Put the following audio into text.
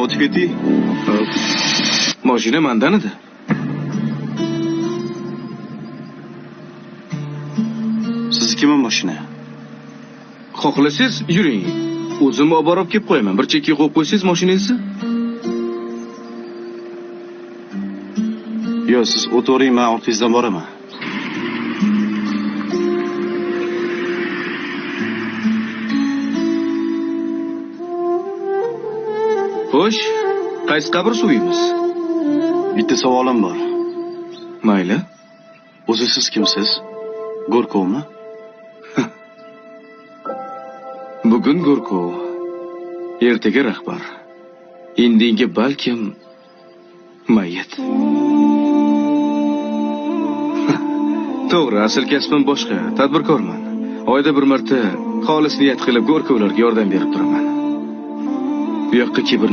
o'tib ketding? Mashina mendan edi. Siznikimi mashina? Xohlasangiz yuring. O'zim olib borib kelib qo'yaman. Bir chekkaga qo'yib qo'ysangiz mashinangizni. Yo, siz o'tiring, men ortingizdan boraman. Xo'sh, qaysi qabr suvimiz? Bitta savolim bor. Mayli. O'zi siz kimsiz? Go'rkovmi? Bugun Go'rkov, ertaga rahbar. Indinga balkim mayit. To'g'ri, asl kasbim boshqa, tadbirkorman. Oyda bir marta xolis niyat qilib Go'rkovlarga yordam berib turaman. Bu yoqqa kibr